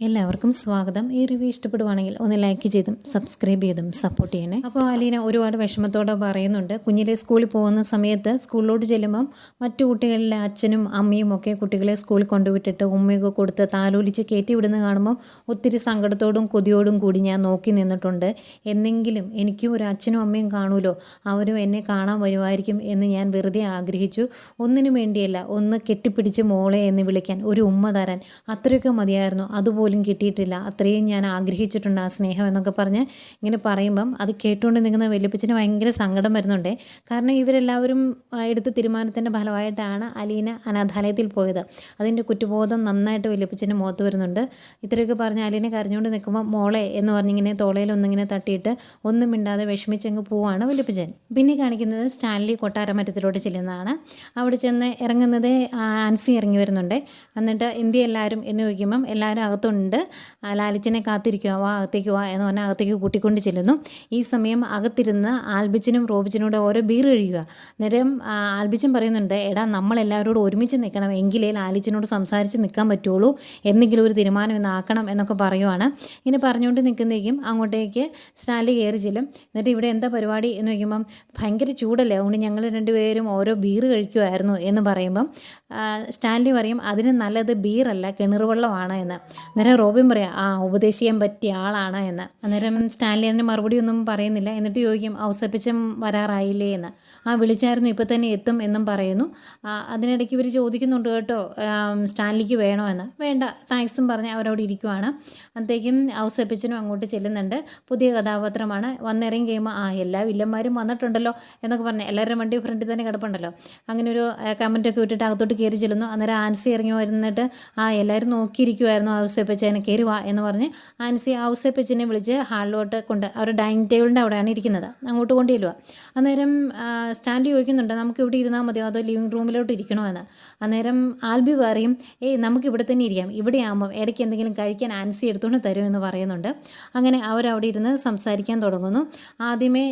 എല്ലാവർക്കും സ്വാഗതം. ഈ റിവ്യൂ ഇഷ്ടപ്പെടുവാണെങ്കിൽ ഒന്ന് ലൈക്ക് ചെയ്തും സബ്സ്ക്രൈബ് ചെയ്തും സപ്പോർട്ട് ചെയ്യണേ. അപ്പോൾ അലീന ഒരുപാട് വിഷമത്തോടെ പറയുന്നുണ്ട്, കുഞ്ഞിലെ സ്കൂളിൽ പോകുന്ന സമയത്ത് സ്കൂളിലോട്ട് ചെല്ലുമ്പം മറ്റു കുട്ടികളിലെ അച്ഛനും അമ്മയും ഒക്കെ കുട്ടികളെ സ്കൂളിൽ കൊണ്ടുവിട്ടിട്ട് ഉമ്മയൊക്കെ കൊടുത്ത് താലോലിച്ച് കയറ്റി വിടുന്ന കാണുമ്പം ഒത്തിരി സങ്കടത്തോടും കൊതിയോടും കൂടി ഞാൻ നോക്കി നിന്നിട്ടുണ്ട്. എന്നെങ്കിലും എനിക്കും ഒരു അച്ഛനും അമ്മയും കാണുമല്ലോ, അവരും എന്നെ കാണാൻ വരുമായിരിക്കും എന്ന് ഞാൻ വെറുതെ ആഗ്രഹിച്ചു. ഒന്നിനു വേണ്ടിയല്ല, ഒന്ന് കെട്ടിപ്പിടിച്ച് മോളെ എന്ന് വിളിക്കാൻ, ഒരു ഉമ്മ തരാൻ, അത്രയൊക്കെ മതിയായിരുന്നു. അതുപോലെ കിട്ടിയിട്ടില്ല. അത്രയും ഞാൻ ആഗ്രഹിച്ചിട്ടുണ്ട് ആ സ്നേഹം എന്നൊക്കെ പറഞ്ഞ് ഇങ്ങനെ പറയുമ്പം അത് കേട്ടുകൊണ്ട് നിൽക്കുന്ന വല്യപ്പച്ചന് ഭയങ്കര സങ്കടം വരുന്നുണ്ട്. കാരണം ഇവരെല്ലാവരും എടുത്ത തീരുമാനത്തിൻ്റെ ഫലമായിട്ടാണ് അലീന അനാഥാലയത്തിൽ പോയത്. അതിൻ്റെ കുറ്റബോധം നന്നായിട്ട് വല്യപ്പച്ചൻ്റെ മുഖത്ത് വരുന്നുണ്ട്. ഇത്രയൊക്കെ പറഞ്ഞ് അലീന കരഞ്ഞുകൊണ്ട് നിൽക്കുമ്പോൾ മോളെ എന്ന് പറഞ്ഞിങ്ങനെ തോളയിലൊന്നിങ്ങനെ തട്ടിയിട്ട് ഒന്നും മിണ്ടാതെ വിഷമിച്ചങ്ങ് പോവാണ് വല്യപ്പച്ചൻ. പിന്നെ കാണിക്കുന്നത് സ്റ്റാൻലി കൊട്ടാരമറ്റത്തിലോട്ട് ചെല്ലുന്നതാണ്. അവിടെ ചെന്ന് ഇറങ്ങുന്നത് ആൻസി ഇറങ്ങി വരുന്നുണ്ട്. എന്നിട്ട് ഇന്ത്യ എല്ലാവരും എന്ന് ചോദിക്കുമ്പം എല്ലാവരും അകത്തുണ്ട്. ലാലിച്ചനെ കാത്തിരിക്കുക, വാ അകത്തേക്ക് വാ എന്ന് പറഞ്ഞാൽ അകത്തേക്ക് കൂട്ടിക്കൊണ്ട് ചെല്ലുന്നു. ഈ സമയം അകത്തിരുന്ന് ആൽബിച്ചനും റോബിച്ചനോട് ഓരോ ബീർ കഴിയുക. നേരം ആൽബിച്ചൻ പറയുന്നുണ്ട്, എടാ നമ്മളെല്ലാവരോടും ഒരുമിച്ച് നിൽക്കണം, എങ്കിലേ ലാലിച്ചനോട് സംസാരിച്ച് നിൽക്കാൻ പറ്റുള്ളൂ, എന്തെങ്കിലും ഒരു തീരുമാനം ഇന്ന് ആക്കണം എന്നൊക്കെ പറയുവാണ്. ഇങ്ങനെ പറഞ്ഞുകൊണ്ട് നിൽക്കുന്നേക്കും അങ്ങോട്ടേക്ക് സ്റ്റാൻലി കയറി ചെല്ലും. എന്നിട്ട് ഇവിടെ എന്താ പരിപാടി എന്ന് ചോദിക്കുമ്പം ഭയങ്കര ചൂടല്ലേ, അതുകൊണ്ട് ഞങ്ങൾ രണ്ടുപേരും ഓരോ ബീർ കഴിക്കുമായിരുന്നു എന്ന് പറയുമ്പം സ്റ്റാൻലി പറയും അതിന് നല്ലത് ബീറല്ല കിണർ വെള്ളമാണ് എന്ന്. അന്നേരം റോബിൻ പറയാം ഉപദേശിക്കാൻ പറ്റിയ ആളാണ് എന്ന്. അന്നേരം സ്റ്റാൻലി അതിന് മറുപടി ഒന്നും പറയുന്നില്ല. എന്നിട്ട് ചോദിക്കും ഔസപ്പിച്ചം വരാറായില്ലേ എന്ന്. വിളിച്ചായിരുന്നു, ഇപ്പോൾ തന്നെ എത്തും എന്നും പറയുന്നു. അതിനിടയ്ക്ക് ഇവർ ചോദിക്കുന്നുണ്ട് കേട്ടോ സ്റ്റാൻലിക്ക് വേണോ എന്ന്. വേണ്ട താങ്ക്സും പറഞ്ഞ് അവരവിടെ ഇരിക്കുവാണ്. അന്നത്തേക്കും ഔസപ്പിച്ചനും അങ്ങോട്ട് ചെല്ലുന്നുണ്ട്. പുതിയ കഥാപാത്രമാണ്. വന്നിറങ്ങി കഴിയുമ്പോൾ എല്ലാ വില്ലന്മാരും വന്നിട്ടുണ്ടല്ലോ എന്നൊക്കെ പറഞ്ഞ് എല്ലാവരുടെയും വണ്ടി ഫ്രണ്ടിൽ തന്നെ കിടപ്പുണ്ടല്ലോ. അങ്ങനെ ഒരു കമൻറ്റൊക്കെ വിട്ടിട്ട് അകത്തോട്ട് കയറി ചെല്ലുന്നു. അന്നേരം ആൻസി ഇറങ്ങി വരുന്നിട്ട് എല്ലാവരും നോക്കിയിരിക്കുമായിരുന്നു ഔസേപ്പച്ചനെ, കയറി വാ എന്ന് പറഞ്ഞ് ആൻസി ഔസേപ്പച്ചനെ വിളിച്ച് ഹാളിലോട്ട് കൊണ്ട് അവർ ഡൈനിങ് ടേബിളിൻ്റെ അവിടെയാണ് ഇരിക്കുന്നത്, അങ്ങോട്ട് കൊണ്ടുചെല്ലുക. അന്നേരം സ്റ്റാൻലി ചോദിക്കുന്നുണ്ട് നമുക്ക് ഇവിടെ ഇരുന്നാൽ മതിയോ അതോ ലിവിങ് റൂമിലോട്ട് ഇരിക്കണോ എന്ന്. അന്നേരം ആൽബി പറയും നമുക്ക് ഇവിടെ തന്നെ ഇരിക്കാം, ഇവിടെ ആകുമ്പം ഇടയ്ക്ക് എന്തെങ്കിലും കഴിക്കാൻ ആൻസി എടുത്തുകൊണ്ട് തരുമെന്ന് പറയുന്നുണ്ട്. അങ്ങനെ അവരവിടെ ഇരുന്ന് സംസാരിക്കാൻ തുടങ്ങുന്നു. ആദ്യമേ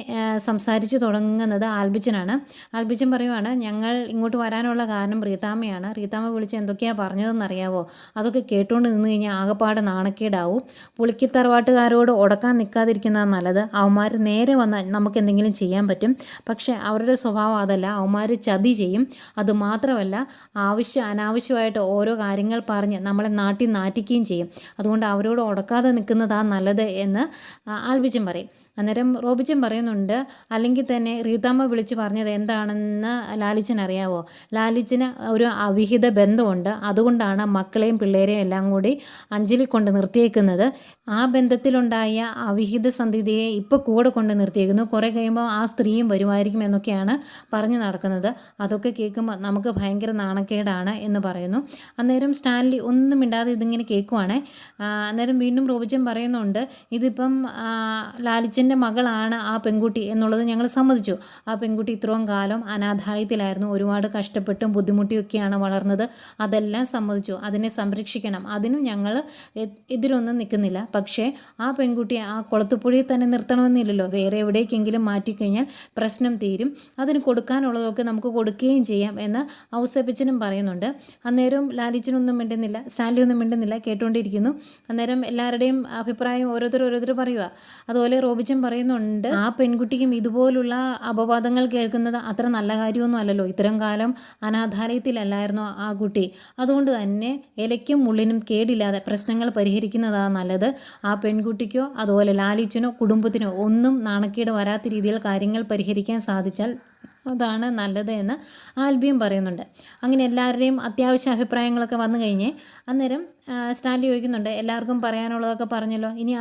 സംസാരിച്ച് തുടങ്ങുന്നത് ആൽബിച്ചനാണ്. ആൽബിച്ചൻ പറയുവാണ്, ഞങ്ങൾ ഇങ്ങോട്ട് വരാനുള്ള കാരണം റീതാമ്മയാണ്. റീതാമ്മ വിളിച്ച് എന്തൊക്കെയാണ് പറഞ്ഞതെന്നറിയാവോ, അതൊക്കെ കേട്ടുകൊണ്ട് നിന്ന് കഴിഞ്ഞാൽ ആകെപ്പാടെ നാണക്കേടാവും. പുളിക്കിത്തറവാട്ടുകാരോട് ഉടക്കാൻ നിൽക്കാതിരിക്കുന്നതാണ് നല്ലത്. അവന്മാർ നേരെ വന്നാൽ നമുക്ക് എന്തെങ്കിലും ചെയ്യാൻ പറ്റും. പക്ഷേ അവരുടെ സ്വഭാവം അതല്ല, അവന്മാർ ചതി ചെയ്യും. അതുമാത്രമല്ല അനാവശ്യമായിട്ട് ഓരോ കാര്യങ്ങൾ പറഞ്ഞ് നമ്മളെ നാട്ടിൽ നാറ്റിക്കുകയും ചെയ്യും. അതുകൊണ്ട് അവരോട് ഉടക്കാതെ നിൽക്കുന്നതാണ് നല്ലത് എന്ന് ആൽബിച്ചൻ പറയും. അന്നേരം റോബിച്ചൻ പറയുന്നുണ്ട്, അല്ലെങ്കിൽ തന്നെ റീതാമ്മ വിളിച്ച് പറഞ്ഞത് എന്താണെന്ന് ലാലിച്ചൻ അറിയാവോ, ലാലിച്ചന് ഒരു അവിഹിത ബന്ധമുണ്ട്, അതുകൊണ്ടാണ് മക്കളെയും പിള്ളേരെയും എല്ലാം കൂടി അഞ്ജലി കൊണ്ട് നിർത്തിയേക്കുന്നത്. ആ ബന്ധത്തിലുണ്ടായ അവിഹിത സന്ധിതയെ ഇപ്പോൾ കൂടെ കൊണ്ട് നിർത്തിയേക്കുന്നു, കുറേ കഴിയുമ്പോൾ ആ സ്ത്രീയും വരുമായിരിക്കും എന്നൊക്കെയാണ് പറഞ്ഞു നടക്കുന്നത്. അതൊക്കെ കേൾക്കുമ്പോൾ നമുക്ക് ഭയങ്കര നാണക്കേടാണ് എന്ന് പറയുന്നു. അന്നേരം സ്റ്റാൻലി ഒന്നും മിണ്ടാതെ ഇതിങ്ങനെ കേൾക്കുവാണേ. അന്നേരം വീണ്ടും റോബിച്ചൻ പറയുന്നുണ്ട്, ഇതിപ്പം ലാലിച്ചൻ മകളാണ് ആ പെൺകുട്ടി എന്നുള്ളത് ഞങ്ങൾ സമ്മതിച്ചു. ആ പെൺകുട്ടി ഇത്രയും കാലം അനാഥാലയത്തിലായിരുന്നു, ഒരുപാട് കഷ്ടപ്പെട്ടും ബുദ്ധിമുട്ടിയൊക്കെയാണ് വളർന്നത്, അതെല്ലാം സമ്മതിച്ചു. അതിനെ സംരക്ഷിക്കണം, അതിനും ഞങ്ങൾ എതിരൊന്നും നിൽക്കുന്നില്ല. പക്ഷേ ആ പെൺകുട്ടിയെ ആ കുളത്തുപുഴയിൽ തന്നെ നിർത്തണമെന്നില്ലല്ലോ, വേറെ എവിടേക്കെങ്കിലും മാറ്റിക്കഴിഞ്ഞാൽ പ്രശ്നം തീരും. അതിന് കൊടുക്കാനുള്ളതൊക്കെ നമുക്ക് കൊടുക്കുകയും ചെയ്യാം എന്ന് ഔസേപ്പച്ചനും പറയുന്നുണ്ട്. അന്നേരം ലാലിച്ചനൊന്നും മിണ്ടുന്നില്ല, സ്റ്റാൻലി ഒന്നും മിണ്ടുന്നില്ല, കേട്ടുകൊണ്ടിരിക്കുന്നു. അന്നേരം എല്ലാവരുടെയും അഭിപ്രായം ഓരോരുത്തർ പറയുക. അതുപോലെ റോബിച്ചൻ പറയുന്നുണ്ട്, ആ പെൺകുട്ടിക്കും ഇതുപോലുള്ള അപവാദങ്ങൾ കേൾക്കുന്നത് അത്ര നല്ല കാര്യമൊന്നും അല്ലല്ലോ, ഇത്തരം കാലം അനാഥാലയത്തിലല്ലായിരുന്നോ ആ കുട്ടി, അതുകൊണ്ട് തന്നെ ഇലയ്ക്കും മുള്ളിനും കേടില്ലാതെ പ്രശ്നങ്ങൾ പരിഹരിക്കുന്നതാണ് നല്ലത്. ആ പെൺകുട്ടിക്കോ അതുപോലെ ലാലിച്ചനോ കുടുംബത്തിനോ ഒന്നും നാണക്കേട് വരാത്ത രീതിയിൽ കാര്യങ്ങൾ പരിഹരിക്കാൻ സാധിച്ചാൽ അതാണ് നല്ലത് എന്ന് ആൽബിയും പറയുന്നുണ്ട്. അങ്ങനെ എല്ലാവരുടെയും അത്യാവശ്യ അഭിപ്രായങ്ങളൊക്കെ വന്നു കഴിഞ്ഞ് അന്നേരം സ്റ്റാൻലി ചോദിക്കുന്നുണ്ട്, എല്ലാവർക്കും പറയാനുള്ളതൊക്കെ പറഞ്ഞല്ലോ, ഇനി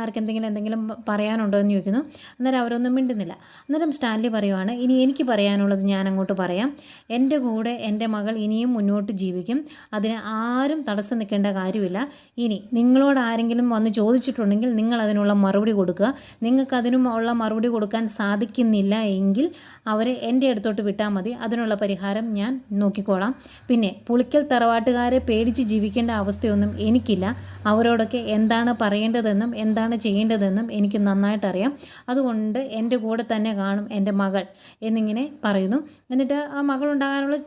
എന്തെങ്കിലും പറയാനുണ്ടോ എന്ന് ചോദിക്കുന്നു. അന്നേരം അവരൊന്നും മിണ്ടുന്നില്ല. അന്നേരം സ്റ്റാൻലി പറയുവാണ്, ഇനി എനിക്ക് പറയാനുള്ളത് ഞാൻ അങ്ങോട്ട് പറയാം. എൻ്റെ കൂടെ എൻ്റെ മകൾ ഇനിയും മുന്നോട്ട് ജീവിക്കും, അതിന് ആരും തടസ്സം നിൽക്കേണ്ട കാര്യമില്ല. ഇനി നിങ്ങളോട് ആരെങ്കിലും വന്ന് ചോദിച്ചിട്ടുണ്ടെങ്കിൽ നിങ്ങൾ അതിനുള്ള മറുപടി കൊടുക്കുക. നിങ്ങൾക്ക് അതിനുള്ള മറുപടി കൊടുക്കാൻ സാധിക്കുന്നില്ല എങ്കിൽ അവരെ എൻ്റെ അടുത്തോട്ട് മുന്നോട്ട് വിട്ടാൽ മതി, അതിനുള്ള പരിഹാരം ഞാൻ നോക്കിക്കോളാം. പിന്നെ പുളിക്കൽ തറവാട്ടുകാരെ പേടിച്ച് ജീവിക്കേണ്ട അവസ്ഥയൊന്നും എനിക്കില്ല. അവരോടൊക്കെ എന്താണ് പറയേണ്ടതെന്നും എന്താണ് ചെയ്യേണ്ടതെന്നും എനിക്ക് നന്നായിട്ടറിയാം. അതുകൊണ്ട് എൻ്റെ കൂടെ തന്നെ കാണും എൻ്റെ മകൾ എന്നിങ്ങനെ പറയുന്നു. എന്നിട്ട് ആ മകളുണ്ടാകാനുള്ള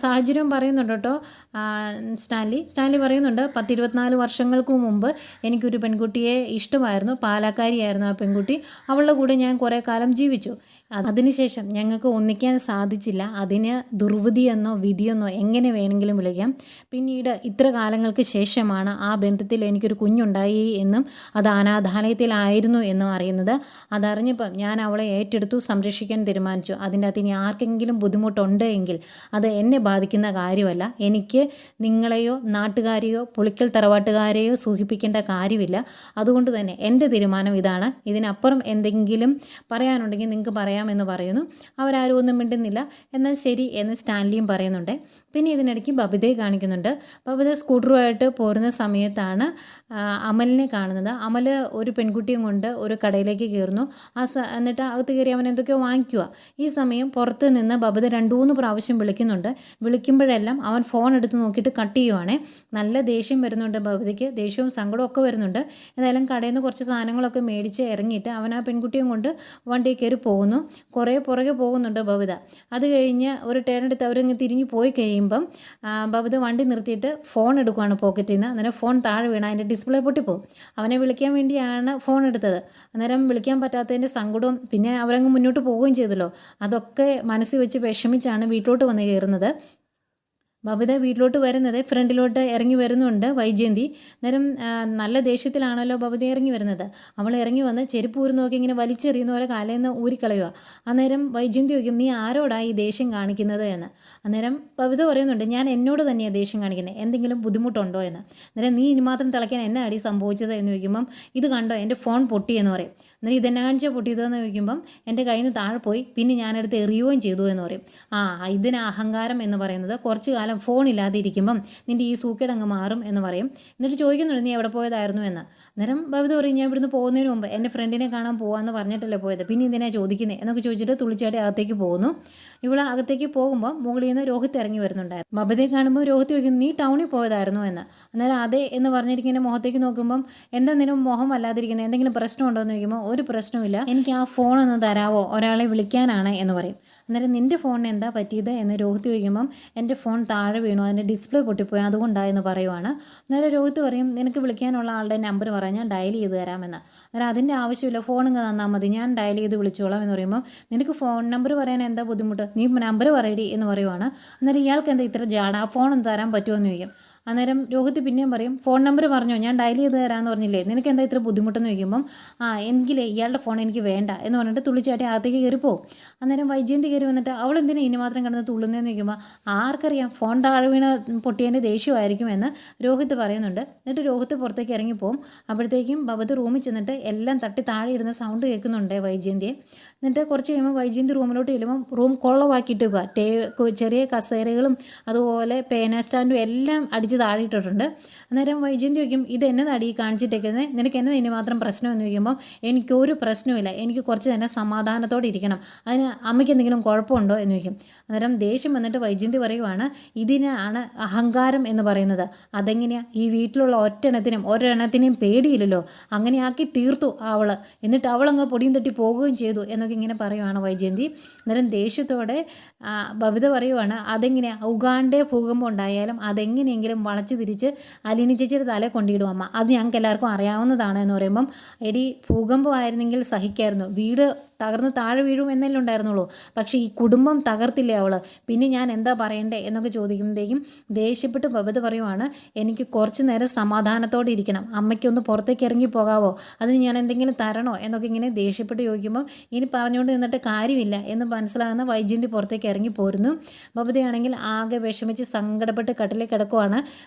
സാഹചര്യം പറയുന്നുണ്ട് കേട്ടോ സ്റ്റാൻലി പറയുന്നുണ്ട്. 10-24 വർഷങ്ങൾക്ക് മുമ്പ് എനിക്കൊരു പെൺകുട്ടിയെ ഇഷ്ടമായിരുന്നു. പാലക്കാരിയായിരുന്നു ആ പെൺകുട്ടി. അവളുടെ കൂടെ ഞാൻ കുറേ കാലം ജീവിച്ചു. അതിനുശേഷം ഞങ്ങൾക്ക് ഒന്നിക്കാൻ സാധിച്ചില്ല. അതിന് ദുർവിധിയെന്നോ വിധിയെന്നോ എങ്ങനെ വേണമെങ്കിലും വിളിക്കാം. പിന്നീട് ഇത്ര കാലങ്ങൾക്ക് ശേഷമാണ് ആ ബന്ധത്തിൽ എനിക്കൊരു കുഞ്ഞുണ്ടായി എന്നും അത് അനാഥാലയത്തിലായിരുന്നു എന്നും അറിയുന്നത്. അതറിഞ്ഞപ്പം ഞാൻ അവളെ ഏറ്റെടുത്തു, സംരക്ഷിക്കാൻ തീരുമാനിച്ചു. അതിൻ്റെ അകത്ത് ഇനി ആർക്കെങ്കിലും ബുദ്ധിമുട്ടുണ്ട് എങ്കിൽ അത് എന്നെ ബാധിക്കുന്ന കാര്യമല്ല. എനിക്ക് നിങ്ങളെയോ നാട്ടുകാരെയോ പുളിക്കൽ തറവാട്ടുകാരെയോ സൂചിപ്പിക്കേണ്ട കാര്യമില്ല. അതുകൊണ്ട് തന്നെ എൻ്റെ തീരുമാനം ഇതാണ്. ഇതിനപ്പുറം എന്തെങ്കിലും പറയാനുണ്ടെങ്കിൽ നിങ്ങൾക്ക് പറയാമെന്ന് പറയുന്നു. അവരാരും ഒന്നും മിണ്ടുന്നില്ല. എന്നാൽ ശരി എന്ന് സ്റ്റാൻലിയും പറയുന്നുണ്ട്. പിന്നെ ഇതിനിടയ്ക്ക് ബബിതയെ കാണിക്കുന്നുണ്ട്. ബബിത സ്കൂട്ടറുമായിട്ട് പോരുന്ന സമയത്താണ് അമലിനെ കാണുന്നത്. അമൽ ഒരു പെൺകുട്ടിയും കൊണ്ട് ഒരു കടയിലേക്ക് കയറുന്നു. എന്നിട്ട് അകത്ത് കയറി അവൻ എന്തൊക്കെയോ വാങ്ങിക്കുക. ഈ സമയം പുറത്ത് നിന്ന് ബബിത 2-3 പ്രാവശ്യം വിളിക്കുന്നുണ്ട്. വിളിക്കുമ്പോഴെല്ലാം അവൻ ഫോൺ എടുത്ത് നോക്കിയിട്ട് കട്ട് ചെയ്യുവാണേ. നല്ല ദേഷ്യം വരുന്നുണ്ട് ബബിതയ്ക്ക്. ദേഷ്യവും സങ്കടവും ഒക്കെ വരുന്നുണ്ട്. ഏതായാലും കടയിൽ നിന്ന് കുറച്ച് സാധനങ്ങളൊക്കെ മേടിച്ച് ഇറങ്ങിയിട്ട് അവൻ ആ പെൺകുട്ടിയും കൊണ്ട് വണ്ടിയിൽ കയറി പോകുന്നു. കുറേ പുറകെ പോകുന്നുണ്ട് ബബിത. അത് കഴിഞ്ഞ് ഒരു ടേൺ എടുത്ത് അവരിങ്ങ് തിരിഞ്ഞ് പോയി കഴിയുമ്പം ബബിത വണ്ടി നിർത്തിയിട്ട് ഫോൺ എടുക്കുകയാണ് പോക്കറ്റിൽ നിന്ന്. അന്നേരം ഫോൺ താഴെ വീണ അതിൻ്റെ ഡിസ്പ്ലേ പൊട്ടിപ്പോകും. അവനെ വിളിക്കാൻ വേണ്ടിയാണ് ഫോൺ എടുത്തത്. അന്നേരം വിളിക്കാൻ പറ്റാത്തതിൻ്റെ സങ്കടവും പിന്നെ അവരങ്ങ് മുന്നോട്ട് പോവുകയും ചെയ്തല്ലോ. അതൊക്കെ മനസ്സിൽ വെച്ച് വിഷമിച്ചാണ് വീട്ടിലോട്ട് വന്ന് കയറുന്നത്. ബബിത വീട്ടിലോട്ട് വരുന്നത് ഫ്രണ്ടിലോട്ട് ഇറങ്ങി വരുന്നുണ്ട് വൈജയന്തി. അന്നേരം നല്ല ദേഷ്യത്തിലാണല്ലോ ബബിത ഇറങ്ങി വരുന്നത്. അവൾ ഇറങ്ങി വന്ന് ചെരുപ്പ് ഊരി നോക്കി ഇങ്ങനെ വലിച്ചെറിയുന്ന പോലെ കാലേന്ന് ഊരിക്കളയുക. അന്നേരം വൈജയന്തി ചോദിക്കും, നീ ആരോടാ ഈ ദേഷ്യം കാണിക്കുന്നത് എന്ന്. അന്നേരം ബബിത പറയുന്നുണ്ട്, ഞാൻ എന്നോട് തന്നെയാണ് ദേഷ്യം കാണിക്കുന്നത്, എന്തെങ്കിലും ബുദ്ധിമുട്ടുണ്ടോ എന്ന്. അന്നേരം നീ ഇനി മാത്രം തിളയ്ക്കാൻ എന്നെ അടി സംഭവിച്ചത് എന്ന് ചോദിക്കുമ്പം ഇത് കണ്ടോ എൻ്റെ ഫോൺ പൊട്ടി എന്ന് പറയും. എന്നാൽ ഇതെന്നെ കാണിച്ചാൽ പൊട്ടിയതെന്ന് ചോദിക്കുമ്പം എൻ്റെ കയ്യിൽ നിന്ന് താഴെ പോയി, പിന്നെ ഞാനെടുത്ത് എറിയുകയും ചെയ്തു എന്ന് പറയും. ഇതിന് അഹങ്കാരം എന്ന് പറയുന്നത് കുറച്ച് കാലം ഫോൺ ഇല്ലാതെ ഇരിക്കുമ്പം നിൻ്റെ ഈ സൂക്കേടങ്ങ് മാറും എന്ന് പറയും. എന്നിട്ട് ചോദിക്കുന്നുണ്ട്, നീ എവിടെ പോയതായിരുന്നു എന്ന്. അന്നേരം ബബിത പറയും, ഞാൻ ഇവിടുന്ന് പോകുന്നതിന് മുമ്പ് എൻ്റെ ഫ്രണ്ടിനെ കാണാൻ പോകാമെന്ന് പറഞ്ഞിട്ടല്ലേ പോയത്, പിന്നെ ഇതിനെ ചോദിക്കുന്നത് എന്നൊക്കെ ചോദിച്ചിട്ട് തുള്ളിച്ചാടി അകത്തേക്ക് പോകുന്നു. ഇവിടെ അകത്തേക്ക് പോകുമ്പോൾ മുകളിൽ നിന്ന് രോഹിത് ഇറങ്ങി വരുന്നുണ്ടായിരുന്നു. ബബിതയെ കാണുമ്പോൾ രോഹിത് ചോദിക്കുന്നു, നീ ടൗണിൽ പോയതായിരുന്നു എന്ന്. അന്നേരം അതെ എന്ന് പറഞ്ഞിരിക്കുന്ന മുഖത്തേക്ക് നോക്കുമ്പം എന്താ നിന്നും മുഖം വല്ലാതിരിക്കുന്നത്, എന്തെങ്കിലും പ്രശ്നമുണ്ടോ എന്ന് ചോദിക്കുമ്പോൾ ഒരു പ്രശ്നമില്ല, എനിക്ക് ആ ഫോണൊന്ന് തരാവോ, ഒരാളെ വിളിക്കാനാണ് എന്ന് പറയും. അന്നേരം നിൻ്റെ ഫോണിന് എന്താ പറ്റിയത് എന്ന് രോഹിത് ചോദിക്കുമ്പം എൻ്റെ ഫോൺ താഴെ വീണു, അതിൻ്റെ ഡിസ്പ്ലേ പൊട്ടിപ്പോയി, അതുകൊണ്ടായെന്ന് പറയുവാണ്. അന്നേരം രോഹിത് പറയും, നിനക്ക് വിളിക്കാനുള്ള ആളുടെ നമ്പർ പറയാൻ ഞാൻ ഡയൽ ചെയ്ത് തരാമെന്ന്. അന്നേരം അതിൻ്റെ ആവശ്യമില്ല, ഫോൺ ഇങ്ങ് തന്നാൽ മതി, ഞാൻ ഡയൽ ചെയ്ത് വിളിച്ചോളാം എന്ന് പറയുമ്പോൾ നിനക്ക് ഫോൺ നമ്പർ പറയാൻ എന്താ ബുദ്ധിമുട്ട്, നീ നമ്പർ പറയടി എന്ന് പറയുവാണ്. അന്നേരം ഇയാൾക്ക് എന്താ ഇത്ര ജാട, ആ ഫോൺ ഒന്ന് തരാൻ പറ്റുമോ എന്ന് ചോദിക്കും. അന്നേരം രോഹിത് പിന്നെയും പറയും, ഫോൺ നമ്പർ പറഞ്ഞോ, ഞാൻ ഡയൽ ചെയ്ത് തരാമെന്ന് പറഞ്ഞില്ലേ, നിനക്ക് എന്താ ഇത്ര ബുദ്ധിമുട്ടെന്ന് ചോദിക്കുമ്പം എങ്കിലേ ഇയാളുടെ ഫോൺ എനിക്ക് വേണ്ട എന്ന് പറഞ്ഞിട്ട് തുള്ളിച്ചാട്ടി അകത്തേക്ക് കയറിപ്പോവും. അന്നേരം വൈജയന്തി കയറി വന്നിട്ട് അവൾ എന്തിനാ ഇനി മാത്രം കിടന്ന് തുള്ളുന്നതെന്ന് ചോദിക്കുമ്പോൾ ആർക്കറിയാം, ഫോൺ താഴെ വീണ് പൊട്ടിയതിൻ്റെ ദേഷ്യമായിരിക്കും എന്ന് രോഹിത് പറയുന്നുണ്ട്. എന്നിട്ട് രോഹിത് പുറത്തേക്ക് ഇറങ്ങിപ്പോവും. അപ്പോഴത്തേക്കും ബബിത റൂമിൽ ചെന്നിട്ട് എല്ലാം തട്ടി താഴെ ഇടുന്ന സൗണ്ട് കേൾക്കുന്നുണ്ട് വൈജയന്തിയെ. എന്നിട്ട് കുറച്ച് കഴിയുമ്പോൾ വൈജയന്തി റൂമിലോട്ട് ചെല്ലുമ്പം റൂം കൊള്ളവാക്കിയിട്ട് ചെറിയ കസേരകളും അതുപോലെ പേന സ്റ്റാൻഡും എല്ലാം അടിച്ച് താഴെയിട്ടിട്ടുണ്ട്. അന്നേരം വൈജയന്തി ചോദിക്കും, ഇത് എന്നതാടി കാണിച്ചിട്ടേക്കുന്നത്, നിനക്ക് എന്നതാ ഇനി മാത്രം പ്രശ്നമെന്ന് ചോദിക്കുമ്പോൾ എനിക്കൊരു പ്രശ്നമില്ല, എനിക്ക് കുറച്ച് തന്നെ സമാധാനത്തോടെ ഇരിക്കണം, അതിന് അമ്മയ്ക്ക് എന്തെങ്കിലും കുഴപ്പമുണ്ടോ എന്ന് ചോദിക്കും. അന്നേരം ദേഷ്യം വന്നിട്ട് വൈജയന്തി പറയുവാണ്, ഇതിനാണ് അഹങ്കാരം എന്ന് പറയുന്നത്. അതെങ്ങനെയാണ്, ഈ വീട്ടിലുള്ള ഒരെണ്ണത്തിനെയും പേടിയില്ലല്ലോ, അങ്ങനെ ആക്കി തീർത്തു അവൾ, എന്നിട്ട് അവളങ്ങ് പൊടിയും തട്ടി പോകുകയും ചെയ്തു എന്നൊക്കെ ഇങ്ങനെ പറയുവാണ് വൈജയന്തി. അന്നേരം ദേഷ്യത്തോടെ ബബിത പറയുവാണ്, അതെങ്ങനെയാണ്, ഉഗാണ്ടേ ഭൂകമ്പം ഉണ്ടായാലും അതെങ്ങനെയെങ്കിലും വളച്ച് തിരിച്ച് അലീന ചേച്ചിയുടെ തലയിൽ കൊണ്ടിടും അമ്മ, അത് ഞങ്ങൾക്ക് എല്ലാവർക്കും അറിയാവുന്നതാണ് എന്ന് പറയുമ്പം, എടി ഭൂകമ്പമായിരുന്നെങ്കിൽ സഹിക്കായിരുന്നു, വീട് തകർന്ന് താഴെ വീഴും എന്നല്ലേ ഉണ്ടായിരുന്നുള്ളൂ, പക്ഷേ ഈ കുടുംബം തകർത്തില്ലേ അവൾ, പിന്നെ ഞാൻ എന്താ പറയണ്ടേ എന്നൊക്കെ ചോദിക്കുമ്പോഴത്തേക്കും ദേഷ്യപ്പെട്ട് ബബിത പറയുവാണ്, എനിക്ക് കുറച്ച് നേരം സമാധാനത്തോടെ ഇരിക്കണം, അമ്മയ്ക്കൊന്ന് പുറത്തേക്ക് ഇറങ്ങി പോകാവോ, അതിന് ഞാൻ എന്തെങ്കിലും തരണോ എന്നൊക്കെ ഇങ്ങനെ ദേഷ്യപ്പെട്ട് ചോദിക്കുമ്പോൾ ഇനി പറഞ്ഞുകൊണ്ട് നിന്നിട്ട് കാര്യമില്ല എന്ന് മനസ്സിലാകുന്ന വൈജയന്തി പുറത്തേക്ക് ഇറങ്ങി പോരുന്നു. ബബിതയാണെങ്കിൽ ആകെ വിഷമിച്ച് സങ്കടപ്പെട്ട് കട്ടിലേക്ക് കിടക്കുവാണ്,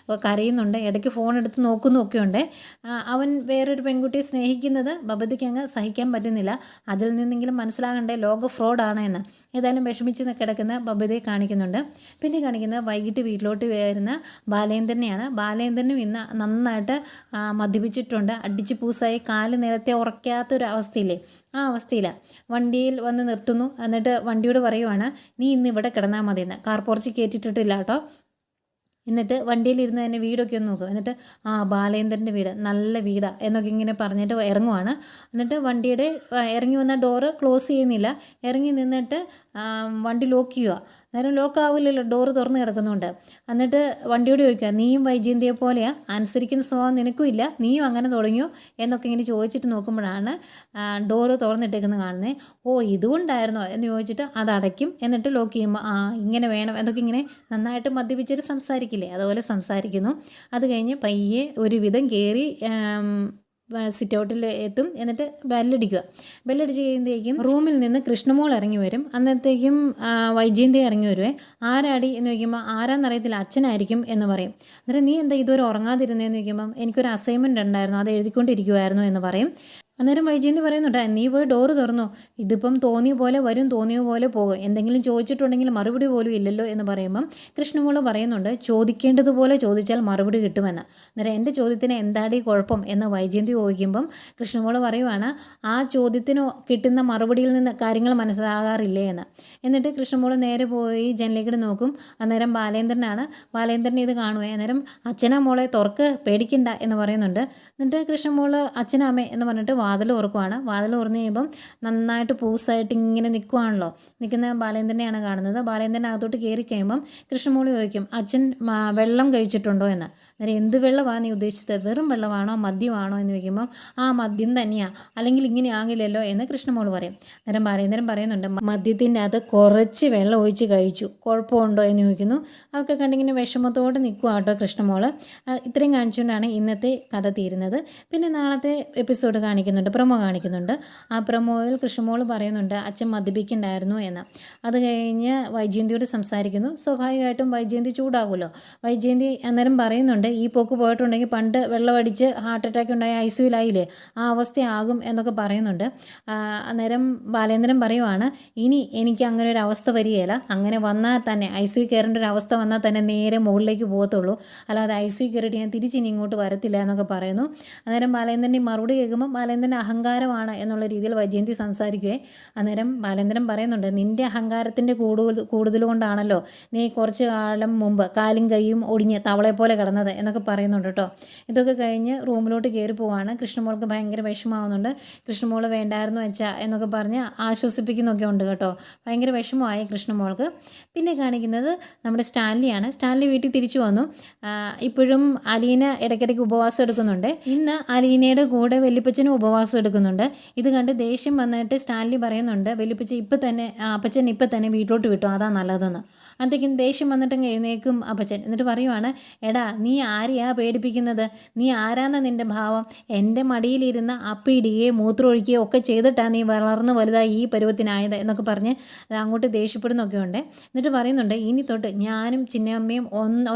കരയുന്നുണ്ട്, ഇടയ്ക്ക് ഫോൺ എടുത്ത് നോക്കുന്നൊക്കെ ഉണ്ട്. അവൻ വേറൊരു പെൺകുട്ടിയെ സ്നേഹിക്കുന്നത് ബബിതയ്ക്ക് അങ്ങ് സഹിക്കാൻ പറ്റുന്നില്ല. അതിൽ നിന്നെങ്കിലും പറഞ്ഞെങ്കിലും മനസ്സിലാകണ്ടേ ലോക ഫ്രോഡാണ് എന്ന്. ഏതായാലും വിഷമിച്ച് കിടക്കുന്ന ബബിതയെ കാണിക്കുന്നുണ്ട്. പിന്നെ കാണിക്കുന്നത് വൈകിട്ട് വീട്ടിലോട്ട് വരുന്ന ബാലേന്ദ്രനെയാണ്. ബാലേന്ദ്രനും ഇന്ന് നന്നായിട്ട് മദ്യപിച്ചിട്ടുണ്ട്. അടിച്ച് പൂസായി കാല് നിലത്തെ ഉറക്കാത്തൊരു അവസ്ഥയില്ലേ, ആ അവസ്ഥയിലാണ്. വണ്ടിയിൽ വന്ന് നിർത്തുന്നു. എന്നിട്ട് വണ്ടിയോട് പറയുവാണ്, നീ ഇന്ന് ഇവിടെ കിടന്നാൽ മതിയെന്ന്. കാർ പോർച്ച് കയറ്റിയിട്ടിട്ടില്ല കേട്ടോ. എന്നിട്ട് വണ്ടിയിലിരുന്ന് തന്നെ വീടൊക്കെ ഒന്ന് നോക്കും. എന്നിട്ട് ബാലേന്ദ്രൻ്റെ വീട് നല്ല വീടാണ് എന്നൊക്കെ ഇങ്ങനെ പറഞ്ഞിട്ട് ഇറങ്ങുവാണ്. എന്നിട്ട് വണ്ടിയുടെ ഇറങ്ങി വന്ന ഡോറ് ക്ലോസ് ചെയ്യുന്നില്ല. ഇറങ്ങി നിന്നിട്ട് വണ്ടി ലോക്ക് ചെയ്യുക. നേരം ലോക്ക് ആവില്ലല്ലോ, ഡോറ് തുറന്ന് കിടക്കുന്നുണ്ട്. എന്നിട്ട് വണ്ടിയോട് ചോദിക്കുക, നീയും വൈജയന്തിയെ പോലെയാണ്, അനുസരിക്കുന്ന സ്വഭാവം നിനക്കും ഇല്ല, നീയും അങ്ങനെ തുടങ്ങിയോ എന്നൊക്കെ ഇങ്ങനെ ചോദിച്ചിട്ട് നോക്കുമ്പോഴാണ് ഡോറ് തുറന്നിട്ടേക്കുന്നത് കാണുന്നത്. ഇതുകൊണ്ടായിരുന്നോ എന്ന് ചോദിച്ചിട്ട് അത് അടയ്ക്കും. എന്നിട്ട് ലോക്ക് ചെയ്യുമ്പോൾ ഇങ്ങനെ വേണം എന്നൊക്കെ ഇങ്ങനെ നന്നായിട്ട് മദ്യപിച്ചിട്ട് സംസാരിക്കില്ലേ, അതുപോലെ സംസാരിക്കുന്നു. അത് കഴിഞ്ഞ് പയ്യെ ഒരുവിധം കയറി സിറ്റ് ഔട്ടിൽ എത്തും. എന്നിട്ട് ബെല്ലടിക്കുക. ബെല്ലടിച്ച് കഴിയുമ്പോഴേക്കും റൂമിൽ നിന്ന് കൃഷ്ണമോൾ ഇറങ്ങി വരും. അന്നത്തേക്കും വൈജയന്തി ഇറങ്ങി വരുവേ. ആരാടി എന്ന് ചോദിക്കുമ്പോൾ ആരാന്നറിയത്തില്ല, അച്ഛനായിരിക്കും എന്ന് പറയും. എന്നിട്ട് നീ എന്താ ഇതുവരെ ഉറങ്ങാതിരുന്നതെന്ന് ചോദിക്കുമ്പം എനിക്കൊരു അസൈൻമെൻറ്റ് ഉണ്ടായിരുന്നു, അത് എഴുതിക്കൊണ്ടിരിക്കുമായിരുന്നു എന്ന് പറയും. അന്നേരം വൈജയന്തി പറയുന്നുണ്ട്, നീ പോയി ഡോറ് തുറന്നു, ഇതിപ്പം തോന്നിയ പോലെ വരും, തോന്നിയ പോലെ പോകും, എന്തെങ്കിലും ചോദിച്ചിട്ടുണ്ടെങ്കിൽ മറുപടി പോലും ഇല്ലല്ലോ എന്ന് പറയുമ്പം കൃഷ്ണമോള് പറയുന്നുണ്ട്, ചോദിക്കേണ്ടതുപോലെ ചോദിച്ചാൽ മറുപടി കിട്ടുമെന്ന്. അന്നേരം എൻ്റെ ചോദ്യത്തിന് എന്താടി കുഴപ്പം എന്ന് വൈജയന്തി ചോദിക്കുമ്പം കൃഷ്ണമോള് പറയുവാണ്, ആ ചോദ്യത്തിന് കിട്ടുന്ന മറുപടിയിൽ നിന്ന് കാര്യങ്ങൾ മനസ്സിലാകാറില്ലേ എന്ന്. എന്നിട്ട് കൃഷ്ണമോള് നേരെ പോയി ജനലിലേക്കിട്ട് നോക്കും. അന്നേരം ബാലേന്ദ്രനാണ്. ബാലേന്ദ്രൻ ഇത് കാണുവേ. അന്നേരം അച്ഛനാ മോളെ തുറക്ക്, പേടിക്കണ്ട എന്ന് പറയുന്നുണ്ട്. എന്നിട്ട് കൃഷ്ണമോള് അച്ഛനാമേ എന്ന് പറഞ്ഞിട്ട് വാതിൽ തുറക്കുവാണ്. വാതിൽ തുറന്ന് കഴിയുമ്പം നന്നായിട്ട് പൂസായിട്ട് ഇങ്ങനെ നിൽക്കുവാണല്ലോ. നിൽക്കുന്ന ബാലേന്ദ്രനെയാണ് കാണുന്നത്. ബാലേന്ദ്രൻ അകത്തോട്ട് കയറി കഴിയുമ്പം കൃഷ്ണമോളി ചോദിക്കും, അച്ഛൻ വെള്ളം കഴിച്ചിട്ടുണ്ടോ എന്ന്. അന്നേരം എന്ത് വെള്ളമാണ് നീ ഉദ്ദേശിച്ചത്, വെറും വെള്ളമാണോ മദ്യമാണോ എന്ന് ചോദിക്കുമ്പം മദ്യം തന്നെയാണ്, അല്ലെങ്കിൽ ഇങ്ങനെ ആകില്ലല്ലോ എന്ന് കൃഷ്ണമോള് പറയും. അന്നേരം ബാലേന്ദ്രൻ പറയുന്നുണ്ട്, മദ്യത്തിൻ്റെ അത് കുറച്ച് വെള്ളം ഒഴിച്ച് കഴിച്ചു, കുഴപ്പമുണ്ടോ എന്ന് ചോദിക്കുന്നു. അതൊക്കെ കണ്ടിങ്ങനെ വിഷമത്തോടെ നിൽക്കുക കേട്ടോ കൃഷ്ണമോള്. ഇത്രയും കാണിച്ചുകൊണ്ടാണ് ഇന്നത്തെ കഥ തീരുന്നത്. പിന്നെ നാളത്തെ എപ്പിസോഡ് കാണിക്കുന്നുണ്ട്, പ്രൊമോ കാണിക്കുന്നുണ്ട്. ആ പ്രൊമോയിൽ കൃഷ്ണമോള് പറയുന്നുണ്ട് അച്ഛൻ മദ്യപിക്കുന്നുണ്ടായിരുന്നു എന്ന്. അത് കഴിഞ്ഞ് വൈജയന്തിയോട് സംസാരിക്കുന്നു. സ്വാഭാവികമായിട്ടും വൈജയന്തി ചൂടാകുമല്ലോ. വൈജയന്തി അന്നേരം പറയുന്നുണ്ട്, ഈ പോക്ക് പോയിട്ടുണ്ടെങ്കിൽ പണ്ട് വെള്ളമടിച്ച് ഹാർട്ട് അറ്റാക്ക് ഉണ്ടായ ഐസിയുലായില്ലേ, ആ അവസ്ഥയാകും എന്നൊക്കെ പറയുന്നുണ്ട്. അന്നേരം ബാലേന്ദ്രൻ പറയുവാണ്, ഇനി എനിക്ക് അങ്ങനെ ഒരു അവസ്ഥ വരികയില്ല, അങ്ങനെ വന്നാൽ തന്നെ ഐസിയു കയറേണ്ട ഒരു അവസ്ഥ വന്നാൽ തന്നെ നേരെ മുകളിലേക്ക് പോകത്തുള്ളൂ, അല്ലാതെ ഐസിയു കയറിയിട്ട് ഞാൻ തിരിച്ചിനി ഇങ്ങോട്ട് വരത്തില്ല എന്നൊക്കെ പറയുന്നു. അന്നേരം ബാലേന്ദ്രൻ്റെ മറുപടി കേൾക്കുമ്പോൾ ബാലേന്ദ്രൻ അഹങ്കാരമാണ് എന്നുള്ള രീതിയിൽ വൈജയന്തി സംസാരിക്കുകയെ. അന്നേരം ബാലേന്ദ്രൻ പറയുന്നുണ്ട്, നിൻ്റെ അഹങ്കാരത്തിൻ്റെ കൂടുതൽ കൊണ്ടാണല്ലോ നീ കുറച്ച് കാലം മുമ്പ് കാലും കൈയും ഒടിഞ്ഞ് തവളെ പോലെ കിടന്നത് എന്നൊക്കെ പറയുന്നുണ്ട് കേട്ടോ. ഇതൊക്കെ കഴിഞ്ഞ് റൂമിലോട്ട് കയറി പോവാണ്. കൃഷ്ണമോൾക്ക് ഭയങ്കര വിഷമമാവുന്നുണ്ട്. കൃഷ്ണമോള് വേണ്ടായിരുന്നു വെച്ചാൽ എന്നൊക്കെ പറഞ്ഞ് ആശ്വസിപ്പിക്കുന്നൊക്കെ ഉണ്ട് കേട്ടോ. ഭയങ്കര വിഷമമായി കൃഷ്ണമോൾക്ക്. പിന്നെ കാണിക്കുന്നത് നമ്മുടെ സ്റ്റാൻലിയാണ്. സ്റ്റാൻലി വീട്ടിൽ തിരിച്ചു വന്നു. ഇപ്പോഴും അലീന ഇടയ്ക്കിടയ്ക്ക് ഉപവാസം എടുക്കുന്നുണ്ട്. ഇന്ന് അലീനയുടെ കൂടെ വല്യപ്പച്ചനും ഉപവാസം എടുക്കുന്നുണ്ട്. ഇത് കണ്ട് ദേഷ്യം വന്നിട്ട് സ്റ്റാൻലി പറയുന്നുണ്ട്, വല്യപ്പച്ച ഇപ്പം തന്നെ അപ്പച്ചൻ ഇപ്പം തന്നെ വീട്ടിലോട്ട് വിട്ടു, അതാ നല്ലതെന്ന്. അന്നത്തേക്കും ദേഷ്യം വന്നിട്ടങ്ങ് എഴുന്നേക്കും അപ്പച്ചൻ. എന്നിട്ട് പറയുവാണ്, എടാ നീ ആരെയാ പേടിപ്പിക്കുന്നത്, നീ ആരാന്ന നിൻ്റെ ഭാവം, എൻ്റെ മടിയിലിരുന്ന അപ്പിയിടുകയോ മൂത്രമൊഴിക്കുകയോ ഒക്കെ ചെയ്തിട്ടാണ് നീ വളർന്ന് വലുതായി ഈ പരുവത്തിനായത് എന്നൊക്കെ പറഞ്ഞ് അങ്ങോട്ട് ദേഷ്യപ്പെടുന്നൊക്കെ ഉണ്ട്. എന്നിട്ട് പറയുന്നുണ്ട്, ഇനി തൊട്ട് ഞാനും ചിന്നമ്മയും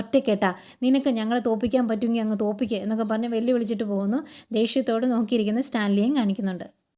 ഒറ്റക്കെട്ടാ, നിനക്ക് ഞങ്ങളെ തോൽപ്പിക്കാൻ പറ്റുമെങ്കിൽ അങ്ങ് തോൽപ്പിക്കുക എന്നൊക്കെ പറഞ്ഞ് വെല്ലുവിളിച്ചിട്ട് പോകുന്നു. ദേഷ്യത്തോട് നോക്കിയിരിക്കുന്ന സ്റ്റാൻലിയും കാണിക്കുന്നുണ്ട്.